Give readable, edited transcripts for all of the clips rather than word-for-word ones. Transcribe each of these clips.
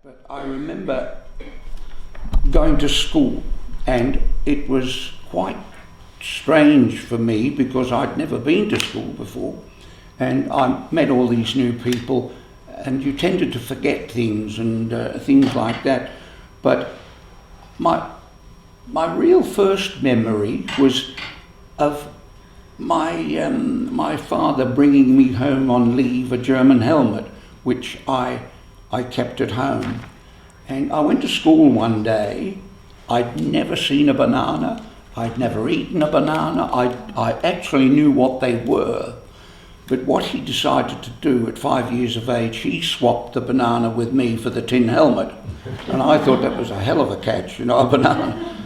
But I remember going to school, and it was quite strange for me because I'd never been to school before, and I met all these new people, and you tended to forget things and things like that. But my real first memory was of my father bringing me home on leave a German helmet, which I kept at home. And I went to school one day. I'd never seen a banana. I'd never eaten a banana. I actually knew what they were. But what he decided to do at 5 years of age, he swapped the banana with me for the tin helmet. And I thought that was a hell of a catch, a banana.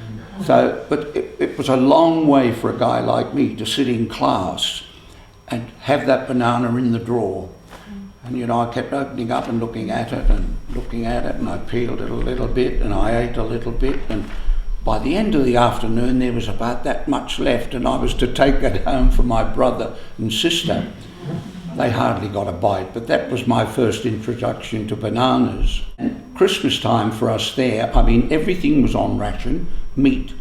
So, but it was a long way for a guy like me to sit in class and have that banana in the drawer. And I kept opening up and looking at it, and I peeled it a little bit, and I ate a little bit, and by the end of the afternoon there was about that much left, and I was to take it home for my brother and sister. They hardly got a bite, but that was my first introduction to bananas. And Christmas time for us there, everything was on ration: meat,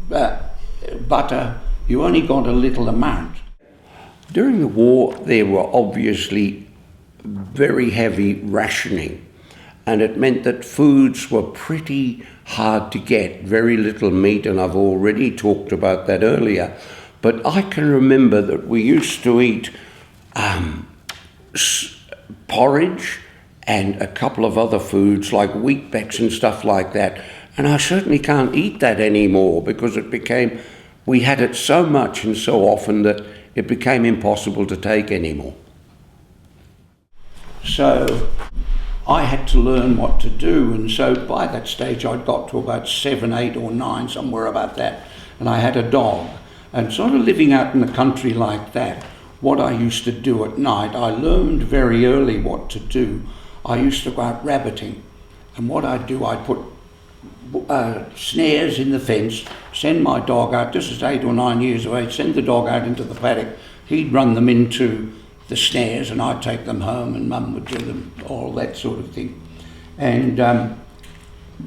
butter. You only got a little amount. During the war, there were obviously very heavy rationing, and it meant that foods were pretty hard to get, very little meat, and I've already talked about that earlier. But I can remember that we used to eat porridge and a couple of other foods like wheatbecks and stuff like that, and I certainly can't eat that anymore because we had it so much and so often that it became impossible to take anymore. So I had to learn what to do, and so by that stage I'd got to about 7, 8 or 9, somewhere about that, and I had a dog. And sort of living out in the country like that, what I used to do at night, I learned very early what to do. I used to go out rabbiting, and what I'd do, I'd put snares in the fence, send my dog out. This is 8 or 9 years of age. Send the dog out into the paddock. He'd run them into the snares, and I'd take them home, and Mum would do them, all that sort of thing. And I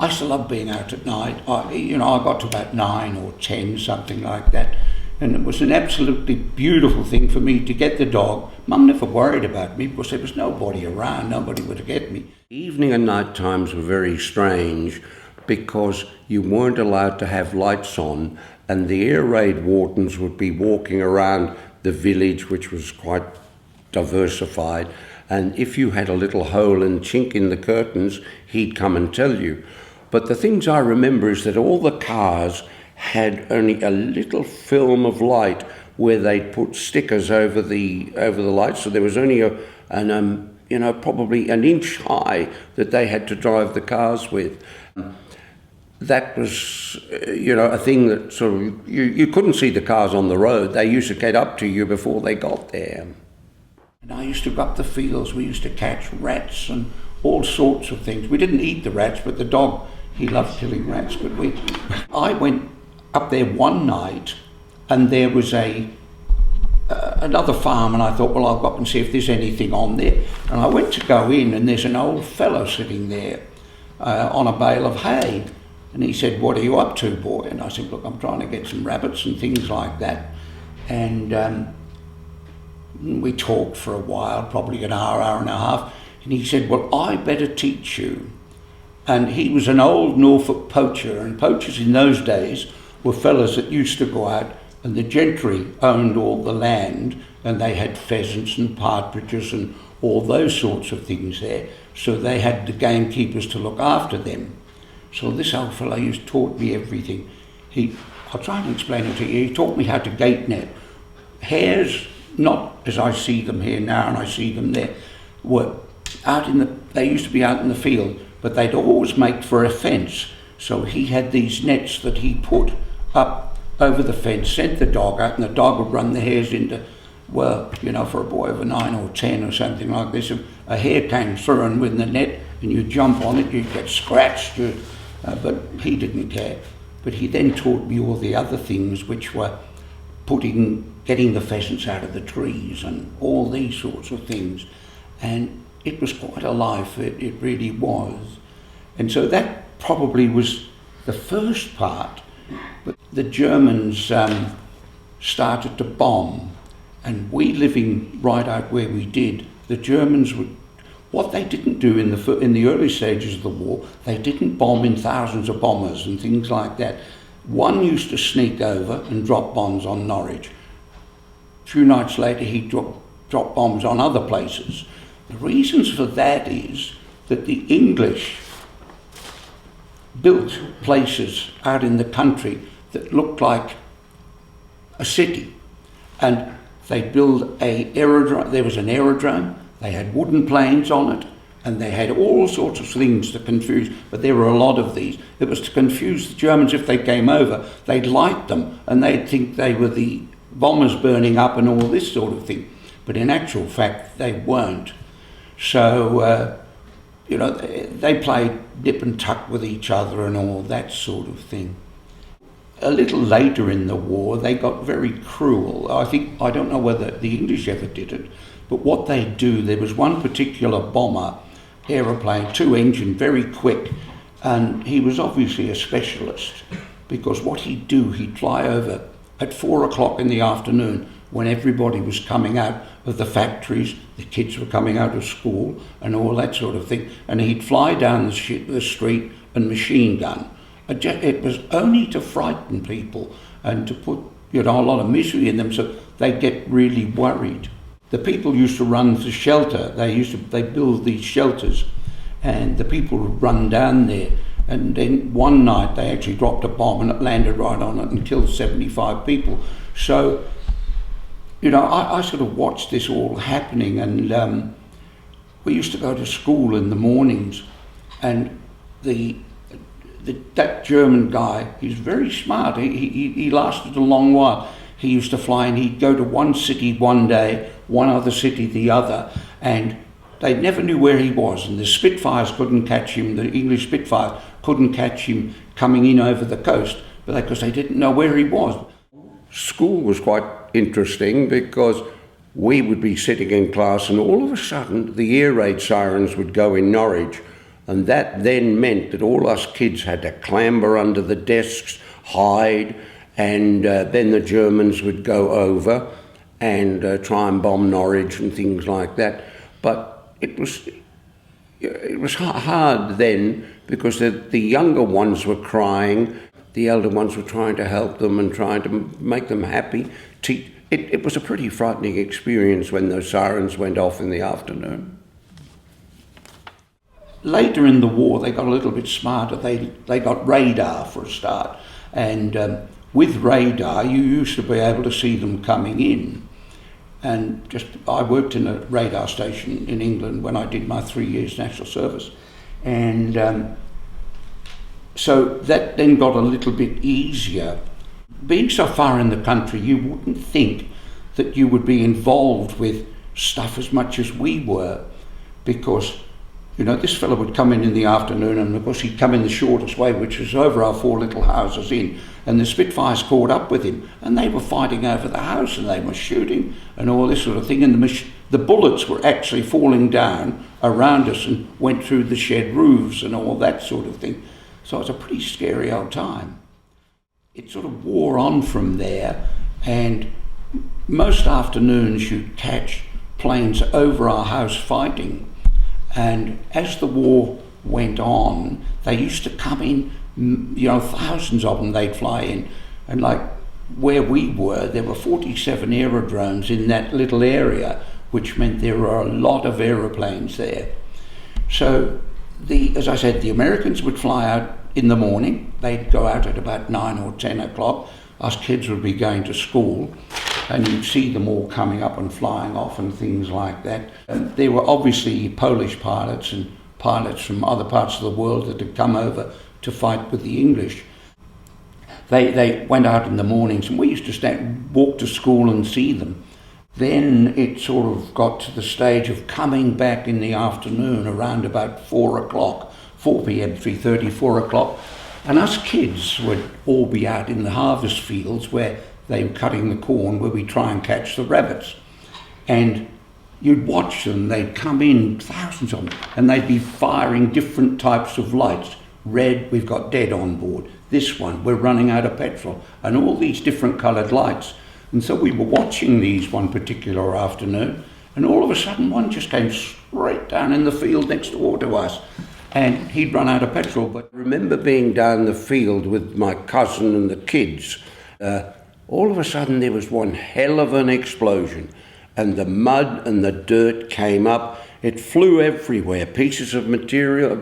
used to love being out at night. I got to about 9 or 10, something like that, and it was an absolutely beautiful thing for me to get the dog. Mum never worried about me because there was nobody around, nobody would get me. Evening and night times were very strange because you weren't allowed to have lights on, and the air raid wardens would be walking around the village, which was quite diversified, and if you had a little hole and chink in the curtains, he'd come and tell you. But the things I remember is that all the cars had only a little film of light where they'd put stickers over the lights, so there was only probably an inch high that they had to drive the cars with. That was, a thing that sort of, you couldn't see the cars on the road. They used to get up to you before they got there. And I used to go up the fields. We used to catch rats and all sorts of things. We didn't eat the rats, but the dog, he loved killing rats. But I went up there one night, and there was another farm, and I thought, well, I'll go up and see if there's anything on there. And I went to go in, and there's an old fellow sitting there on a bale of hay. And he said, "What are you up to, boy?" And I said, "Look, I'm trying to get some rabbits and things like that." And we talked for a while, probably an hour and a half. And he said, "Well, I better teach you." And he was an old Norfolk poacher, and poachers in those days were fellas that used to go out, and the gentry owned all the land, and they had pheasants and partridges and all those sorts of things there. So they had the gamekeepers to look after them. So this old fellow taught me everything. I'll try and explain it to you. He taught me how to gate net. Hares, not as I see them here now and I see them there, were they used to be out in the field, but they'd always make for a fence. So he had these nets that he put up over the fence, sent the dog out, and the dog would run the hares into, for a boy of 9 or 10 or something like this, a hare came through, and with the net, and you jump on it, you get scratched, but he didn't care. But he then taught me all the other things, which were getting the pheasants out of the trees and all these sorts of things. And it was quite a life, it really was. And so that probably was the first part. But the Germans started to bomb, and we living right out where we did, the Germans would, what they didn't do in the early stages of the war, they didn't bomb in thousands of bombers and things like that. One used to sneak over and drop bombs on Norwich. A few nights later, he'd drop bombs on other places. The reasons for that is that the English built places out in the country that looked like a city, and they built an aerodrome. There was an aerodrome. They had wooden planes on it, and they had all sorts of things to confuse, but there were a lot of these. It was to confuse the Germans. If they came over, they'd light them, and they'd think they were the bombers burning up and all this sort of thing. But in actual fact, they weren't. So, they played nip and tuck with each other and all that sort of thing. A little later in the war, they got very cruel. I don't know whether the English ever did it, but what they do, there was one particular bomber, aeroplane, 2-engine, very quick, and he was obviously a specialist, because what he'd do, he'd fly over at 4 o'clock in the afternoon when everybody was coming out of the factories, the kids were coming out of school and all that sort of thing, and he'd fly down the street and machine gun. It was only to frighten people and to put a lot of misery in them, so they'd get really worried. The people used to run for shelter. They build these shelters, and the people would run down there. And then one night they actually dropped a bomb and it landed right on it and killed 75 people. So, I sort of watched this all happening, and we used to go to school in the mornings, and that German guy, he's very smart. He lasted a long while. He used to fly, and he'd go to one city one day, one other city the other, and they never knew where he was, and the Spitfires couldn't catch him, the English Spitfires couldn't catch him coming in over the coast, because they didn't know where he was. School was quite interesting, because we would be sitting in class and all of a sudden the air raid sirens would go in Norwich, and that then meant that all us kids had to clamber under the desks, hide, and then the Germans would go over and try and bomb Norwich and things like that. But it was hard then, because the younger ones were crying, the elder ones were trying to help them and trying to make them happy. It was a pretty frightening experience when those sirens went off in the afternoon. Later in the war, they got a little bit smarter. They got radar for a start, and with radar, you used to be able to see them coming in. And I worked in a radar station in England when I did my 3 years national service, and so that then got a little bit easier. Being so far in the country, you wouldn't think that you would be involved with stuff as much as we were, because this fellow would come in the afternoon, and of course he'd come in the shortest way, which was over our 4 little houses in, and the Spitfires caught up with him, and they were fighting over the house, and they were shooting and all this sort of thing, and the bullets were actually falling down around us and went through the shed roofs and all that sort of thing. So it was a pretty scary old time. It sort of wore on from there, and most afternoons you'd catch planes over our house fighting. And as the war went on, they used to come in, thousands of them, they'd fly in. And like where we were, there were 47 aerodromes in that little area, which meant there were a lot of aeroplanes there. So, as I said, the Americans would fly out in the morning. They'd go out at about 9 or 10 o'clock. Us kids would be going to school, and you'd see them all coming up and flying off and things like that. And there were obviously Polish pilots and pilots from other parts of the world that had come over to fight with the English. They went out in the mornings, and we used to walk to school and see them. Then it sort of got to the stage of coming back in the afternoon around about 4 o'clock, 4 p.m., 3:30, 4 o'clock. And us kids would all be out in the harvest fields where they were cutting the corn, where we try and catch the rabbits. And you'd watch them, they'd come in, thousands thousands of them, and they'd be firing different types of lights. Red, we've got dead on board. This one, we're running out of petrol, and all these different coloured lights. And so we were watching these one particular afternoon, and all of a sudden one just came straight down in the field next door to us, and he'd run out of petrol. But I remember being down the field with my cousin and the kids. All of a sudden there was one hell of an explosion, and the mud and the dirt came up. It flew everywhere, pieces of material,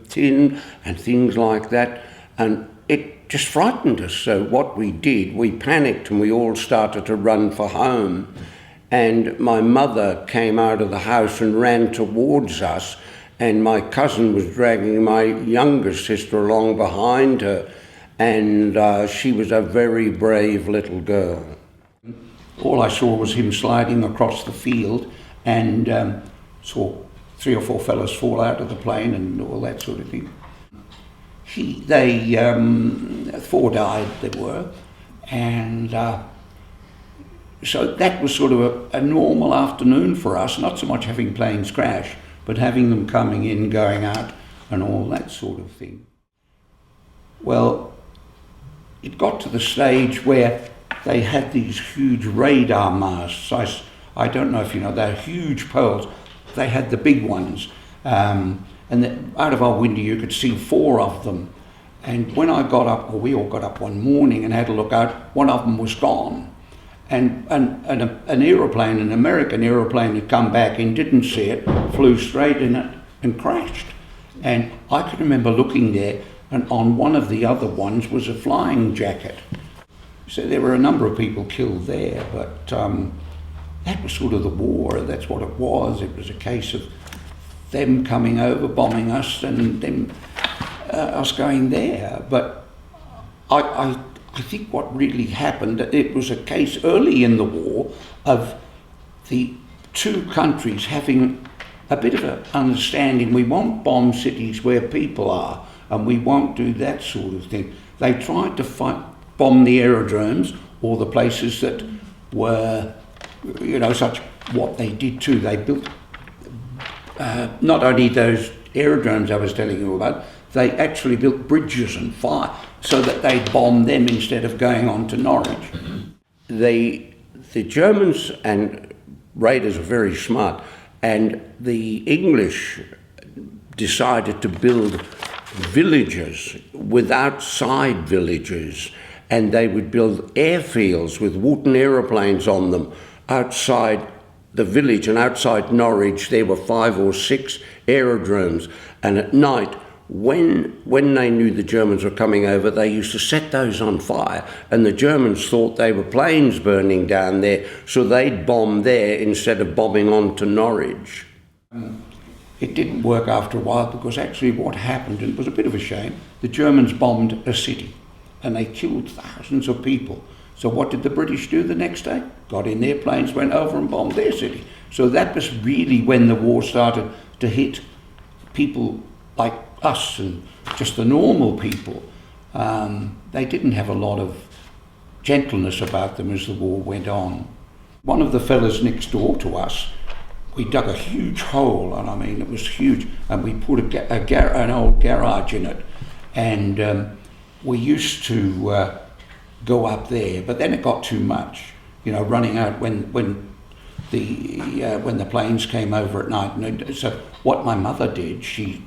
tin and things like that, and it just frightened us. So what we did, we panicked and we all started to run for home. And my mother came out of the house and ran towards us, and my cousin was dragging my younger sister along behind her, and she was a very brave little girl. All I saw was him sliding across the field, and saw 3 or 4 fellas fall out of the plane and all that sort of thing. 4 died, there were, and so that was sort of a normal afternoon for us, not so much having planes crash, but having them coming in, going out, and all that sort of thing. Well, it got to the stage where they had these huge radar masts. I don't know if you know, they're huge poles. They had the big ones, and out of our window you could see 4 of them. And when I got up, or we all got up one morning and had a look out, one of them was gone. And an aeroplane, an American aeroplane, had come back and didn't see it, flew straight in it and crashed. And I can remember looking there, and on one of the other ones was a flying jacket. So there were a number of people killed there, but that was sort of the war. That's what it was. It was a case of them coming over, bombing us, and them us going there. But I think what really happened, it was a case early in the war of the 2 countries having a bit of an understanding. We won't bomb cities where people are, and we won't do that sort of thing. They tried to bomb the aerodromes, or the places that were, such. What they did too, they built not only those aerodromes I was telling you about, they actually built bridges and fire so that they'd bomb them instead of going on to Norwich. The Germans and raiders are very smart, and the English decided to build villages with outside villages, and they would build airfields with Wooten aeroplanes on them outside the village. And outside Norwich there were 5 or 6 aerodromes, and at night when they knew the Germans were coming over, they used to set those on fire, and the Germans thought they were planes burning down there, so they'd bomb there instead of bombing on to Norwich. It didn't work after a while, because actually what happened, and it was a bit of a shame, the Germans bombed a city and they killed thousands of people. So what did the British do the next day? Got in their planes, went over and bombed their city. So that was really when the war started to hit people like us and just the normal people. They didn't have a lot of gentleness about them as the war went on. One of the fellas next door to us, we dug a huge hole, and I mean it was huge, and we put an old garage in it, and we used to go up there, but then it got too much, running out when the planes came over at night. And so what my mother did, she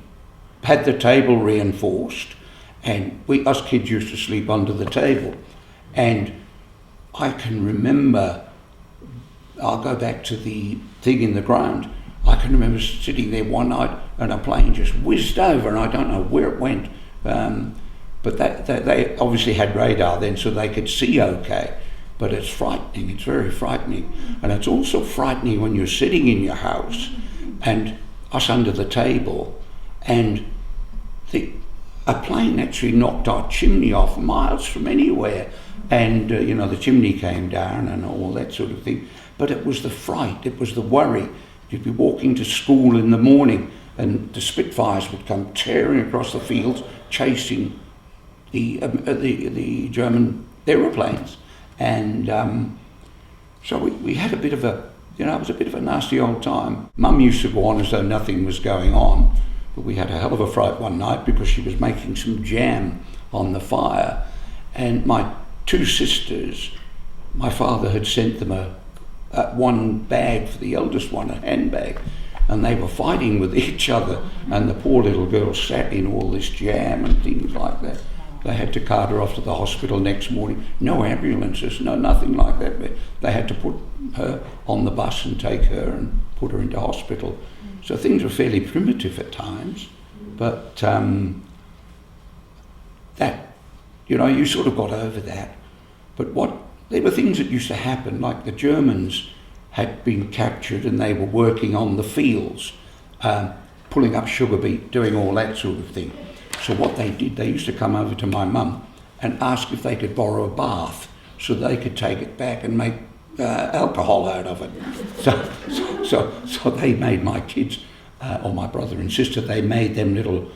had the table reinforced, and us kids used to sleep under the table. And I can remember, I'll go back to the thing in the ground, I can remember sitting there one night and a plane just whizzed over, and I don't know where it went, but they obviously had radar then, so they could see okay. But it's frightening, it's very frightening. And it's also frightening when you're sitting in your house and us under the table, and a plane actually knocked our chimney off miles from anywhere, and the chimney came down and all that sort of thing. But it was the fright, it was the worry. You'd be walking to school in the morning and the Spitfires would come tearing across the fields, chasing the German aeroplanes. And so we had a bit of a it was a bit of a nasty old time. Mum used to go on as though nothing was going on, but we had a hell of a fright one night because she was making some jam on the fire, and my two sisters, my father had sent them one bag for the eldest one, a handbag, and they were fighting with each other, and the poor little girl sat in all this jam and things like that. They had to cart her off to the hospital next morning. No ambulances, no nothing like that. They had to put her on the bus and take her and put her into hospital. So things were fairly primitive at times, but that, you sort of got over that. But there were things that used to happen, like the Germans had been captured and they were working on the fields, pulling up sugar beet, doing all that sort of thing. So what they did, they used to come over to my mum and ask if they could borrow a bath so they could take it back and make alcohol out of it. So they made my kids, or my brother and sister, they made them little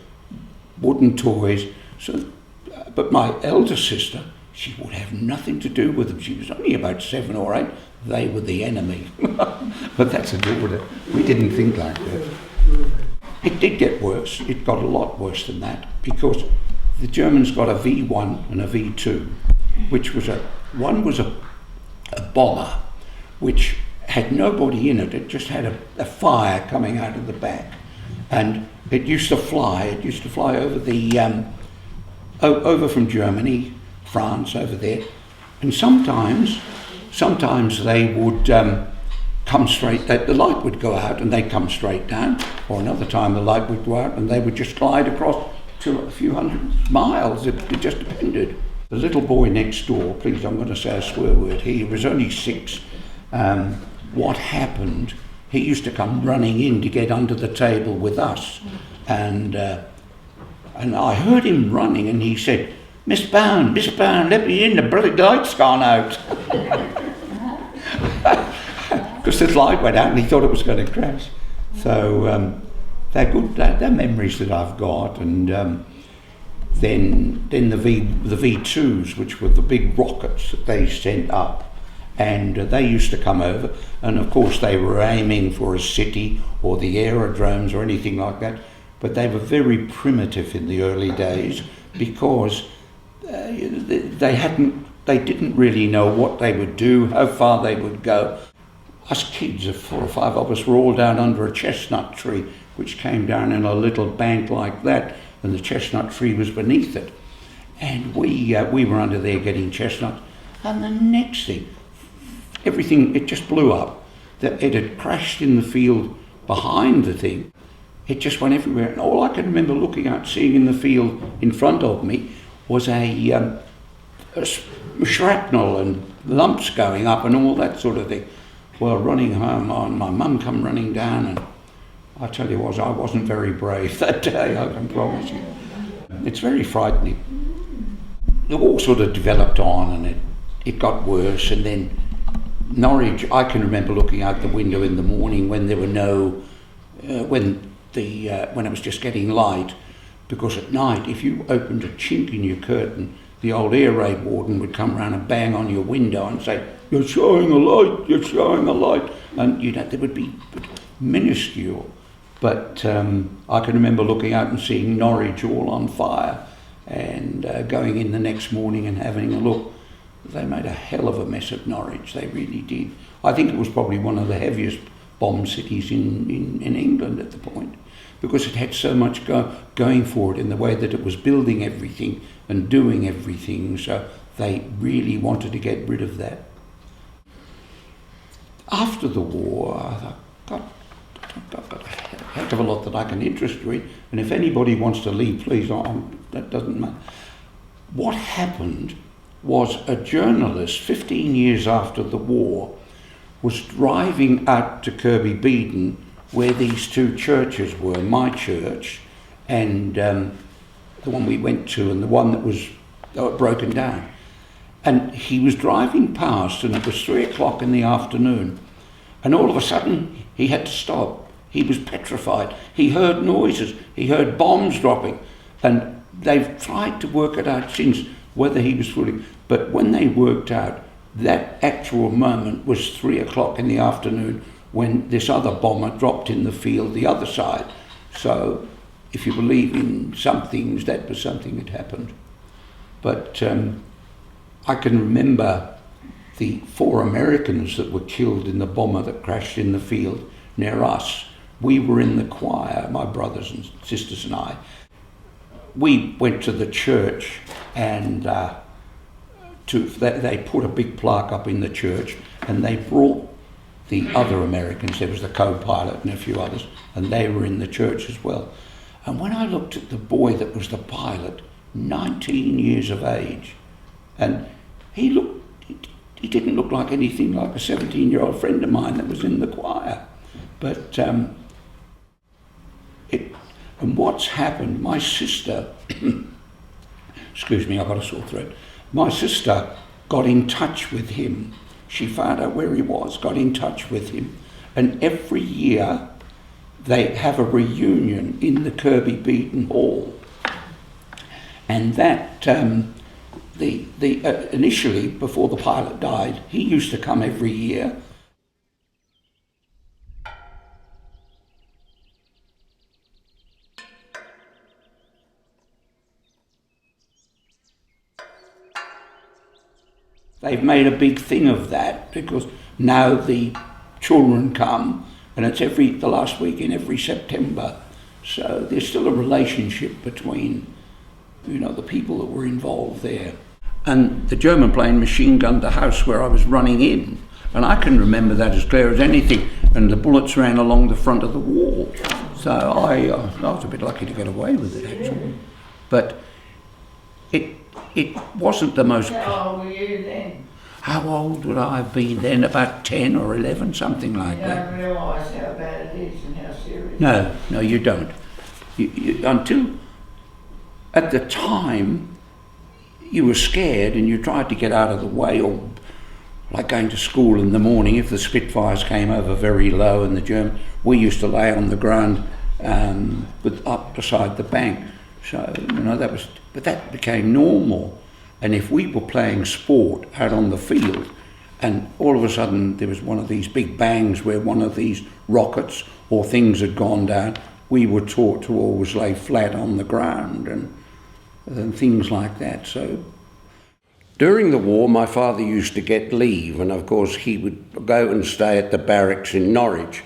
wooden toys. But my elder sister, she would have nothing to do with them. She was only about 7 or 8. They were the enemy. But that's a daughter. We didn't think like that. It did get worse. It got a lot worse than that, because the Germans got a V1 and a V2, which was one was a bomber, which had nobody in it. It just had a fire coming out of the back, and it used to fly. It used to fly over over from Germany, France, over there, and sometimes they would come straight. The light would go out and they'd come straight down, or another time the light would go out and they would just glide across to a few hundred miles. It just depended. The little boy next door, please, I'm going to say a swear word here, he was only 6. What happened, he used to come running in to get under the table with us, and I heard him running, and he said, Miss Browne, let me in, the bloody light's gone out. Because the light went out and he thought it was going to crash. So they're good, they're memories that I've got. And then the V2s, which were the big rockets that they sent up, and they used to come over, and of course they were aiming for a city or the aerodromes or anything like that, but they were very primitive in the early days, because they didn't really know what they would do, how far they would go. Us kids, 4 or 5 of us, were all down under a chestnut tree, which came down in a little bank like that, and the chestnut tree was beneath it. And we were under there getting chestnuts, and the next thing, everything, it just blew up. It had crashed in the field behind the thing. It just went everywhere, and all I can remember looking out, seeing in the field in front of me, was a shrapnel and lumps going up and all that sort of thing. Well, running home, my mum come running down, and I tell you what, I wasn't very brave that day, I can promise you. It's very frightening. The war sort of developed on, and it got worse, and then Norwich, I can remember looking out the window in the morning when there were when it was just getting light, because at night, if you opened a chink in your curtain, the old air raid warden would come round and bang on your window and say, "You're showing a light, you're showing a light." And they would be minuscule. But I can remember looking out and seeing Norwich all on fire, and going in the next morning and having a look. They made a hell of a mess of Norwich, they really did. I think it was probably one of the heaviest bombed cities in England at the point, because it had so much going for it in the way that it was building everything and doing everything, so they really wanted to get rid of that. After the war, I've got a heck of a lot that I can interest you in, and if anybody wants to leave, please, that doesn't matter. What happened was a journalist, 15 years after the war, was driving out to Kirby Beedon, where these 2 churches were, my church and the one we went to, and the one that was broken down. And he was driving past, and it was 3 o'clock in the afternoon, and all of a sudden he had to stop. He was petrified. He heard noises, he heard bombs dropping, and they've tried to work it out since whether he was fully, but when they worked out that actual moment was 3 o'clock in the afternoon when this other bomber dropped in the field the other side. So if you believe in some things, that was something that happened. But I can remember the 4 Americans that were killed in the bomber that crashed in the field near us. We were in the choir, my brothers and sisters and I. We went to the church and they put a big plaque up in the church, and they brought the other Americans. There was the co-pilot and a few others, and they were in the church as well. And when I looked at the boy that was the pilot, 19 years of age, and he didn't look like anything like a 17-year-old friend of mine that was in the choir. But and what's happened, my sister, excuse me, I've got a sore throat. My sister got in touch with him. She found out where he was, got in touch with him, and every year they have a reunion in the Kirby Beaton Hall. And that, initially, before the pilot died, he used to come every year. They've made a big thing of that because now the children come, and it's the last week in every September. So there's still a relationship between, the people that were involved there. And the German plane machine gunned the house where I was running in, and I can remember that as clear as anything. And the bullets ran along the front of the wall. So I was a bit lucky to get away with it, actually. But it wasn't the most... How old were you then? How old would I have been then? About 10 or 11, something like that. You don't realise how bad it is and how serious. No, you don't. Until at the time you were scared and you tried to get out of the way, or like going to school in the morning, if the Spitfires came over very low and the German, we used to lay on the ground up beside the bank. So, that became normal. And if we were playing sport out on the field, and all of a sudden there was one of these big bangs where one of these rockets or things had gone down, we were taught to always lay flat on the ground and things like that. So during the war, my father used to get leave, and of course he would go and stay at the barracks in Norwich.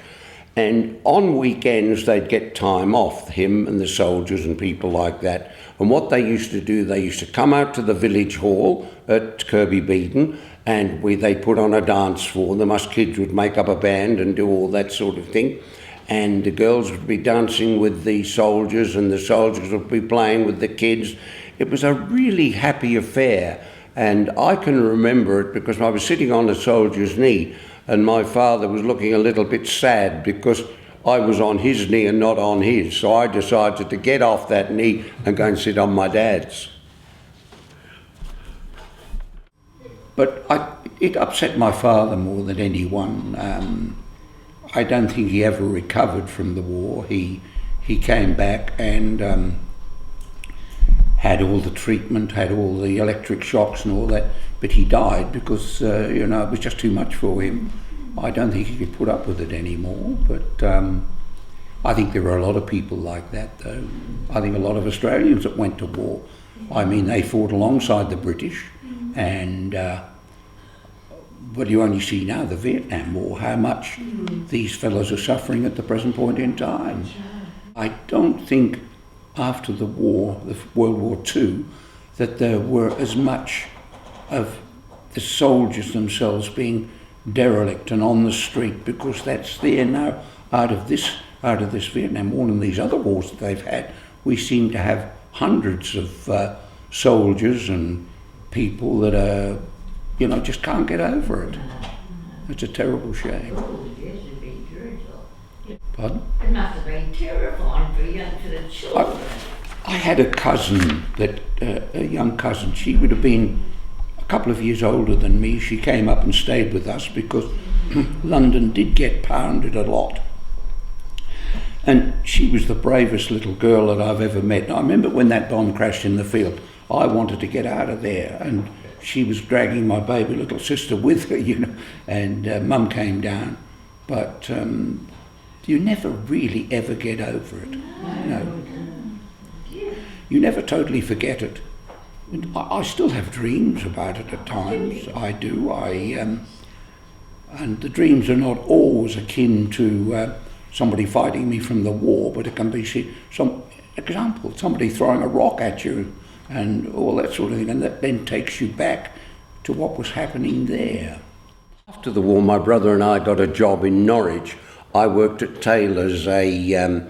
And on weekends, they'd get time off, him and the soldiers and people like that. And what they used to do, they used to come out to the village hall at Kirby Beaton, and they put on a dance for them. Us kids would make up a band and do all that sort of thing. And the girls would be dancing with the soldiers, and the soldiers would be playing with the kids. It was a really happy affair. And I can remember it because I was sitting on a soldier's knee, and my father was looking a little bit sad because I was on his knee and not on his. So I decided to get off that knee and go and sit on my dad's. But it upset my father more than anyone. I don't think he ever recovered from the war. He came back and had all the treatment, had all the electric shocks and all that, but he died because, it was just too much for him. I don't think he could put up with it anymore, but I think there are a lot of people like that, though. I think a lot of Australians that went to war, they fought alongside the British, and but you only see now, the Vietnam War, how much these fellows are suffering at the present point in time. I don't think after the war, the World War II, that there were as much of the soldiers themselves being derelict and on the street, because that's there now. Out of this Vietnam War and these other wars that they've had, we seem to have hundreds of soldiers and people that are, just can't get over it. It's a terrible shame. Oh, it is a bit dreadful. Pardon? It must have been terrifying for you and for the children. I had a cousin, a young cousin. She would have been a couple of years older than me. She came up and stayed with us because London did get pounded a lot. And she was the bravest little girl that I've ever met. And I remember when that bomb crashed in the field, I wanted to get out of there. And she was dragging my baby little sister with her, and Mum came down. But you never really ever get over it. You never totally forget it. And I still have dreams about it at times. I do. And the dreams are not always akin to somebody fighting me from the war, but it can be somebody throwing a rock at you and all that sort of thing, and that then takes you back to what was happening there. After the war, my brother and I got a job in Norwich. I worked at Taylor's, a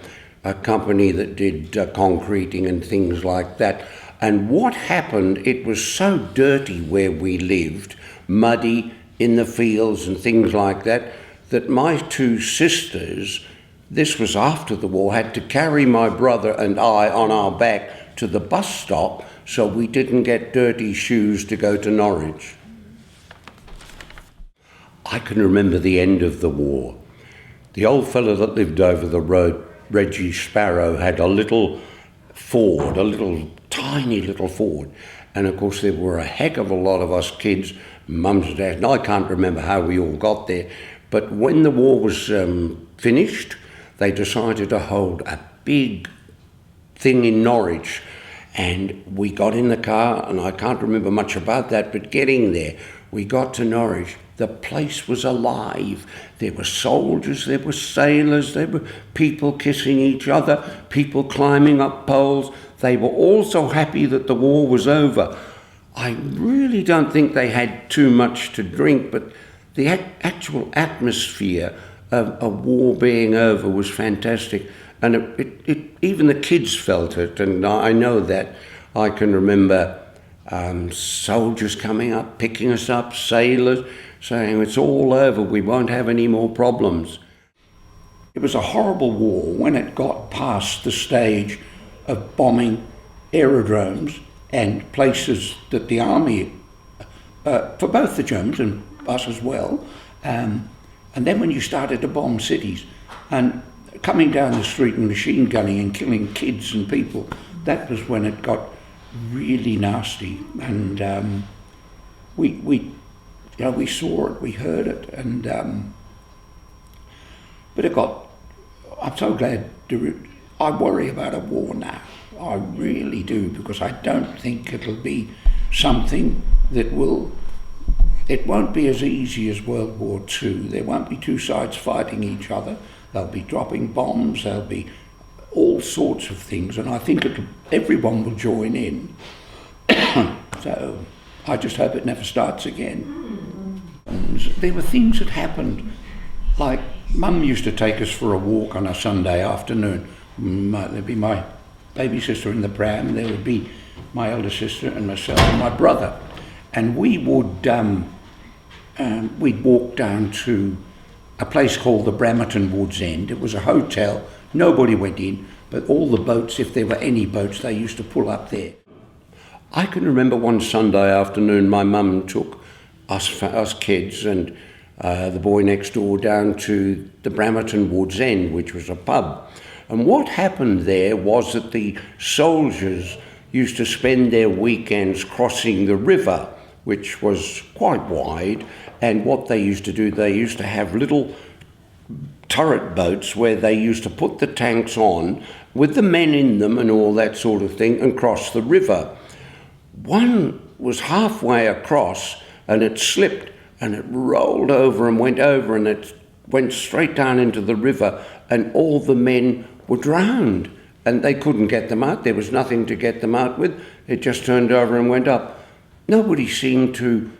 company that did concreting and things like that. And what happened, it was so dirty where we lived, muddy in the fields and things like that, that my two sisters, this was after the war, had to carry my brother and I on our back to the bus stop so we didn't get dirty shoes to go to Norwich. I can remember the end of the war. The old fellow that lived over the road, Reggie Sparrow, had a little Ford, tiny little Ford. And of course there were a heck of a lot of us kids, mums and dads, and I can't remember how we all got there. But when the war was finished, they decided to hold a big thing in Norwich. And we got in the car, and I can't remember much about that, but getting there, we got to Norwich. The place was alive. There were soldiers, there were sailors, there were people kissing each other, people climbing up poles. They were all so happy that the war was over. I really don't think they had too much to drink, but the actual atmosphere of a war being over was fantastic. And even the kids felt it, and I know that. I can remember soldiers coming up, picking us up, sailors, saying it's all over, we won't have any more problems. It was a horrible war when it got past the stage of bombing aerodromes and places that the army, for both the Germans and us as well, and then when you started to bomb cities and coming down the street and machine gunning and killing kids and people, that was when it got really nasty. And we saw it, we heard it, and but it got. I'm so glad. I worry about a war now. I really do, because I don't think it'll be something that will. It won't be as easy as World War II. There won't be two sides fighting each other. They'll be dropping bombs. There'll be all sorts of things, and I think everyone will join in. So I just hope it never starts again. There were things that happened, like Mum used to take us for a walk on a Sunday afternoon. There'd be my baby sister in the pram, there would be my elder sister and myself and my brother, and we would we'd walk down to a place called the Bramerton Woods End. It was a hotel, nobody went in, but all the boats, if there were any boats, they used to pull up there. I can remember one Sunday afternoon my mum took us kids and the boy next door down to the Bramerton Woods End, which was a pub. And what happened there was that the soldiers used to spend their weekends crossing the river, which was quite wide, and what they used to do, they used to have little turret boats where they used to put the tanks on with the men in them and all that sort of thing and cross the river. One was halfway across and it slipped and it rolled over and it went straight down into the river, and all the men were drowned and they couldn't get them out. There was nothing to get them out with. It just turned over and went up. Nobody seemed to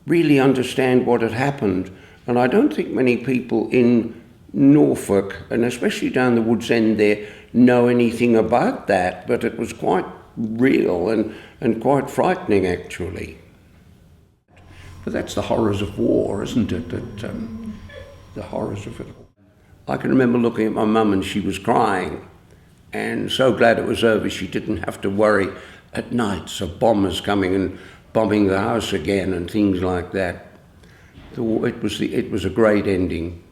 really understand what had happened, and I don't think many people in Norfolk, and especially down the Woods End there, know anything about that, but it was quite real and quite frightening actually. But that's the horrors of war, isn't it? The horrors of it all. I can remember looking at my mum and she was crying, and so glad it was over she didn't have to worry at nights of bombers coming and bombing the house again and things like that. It was a great ending.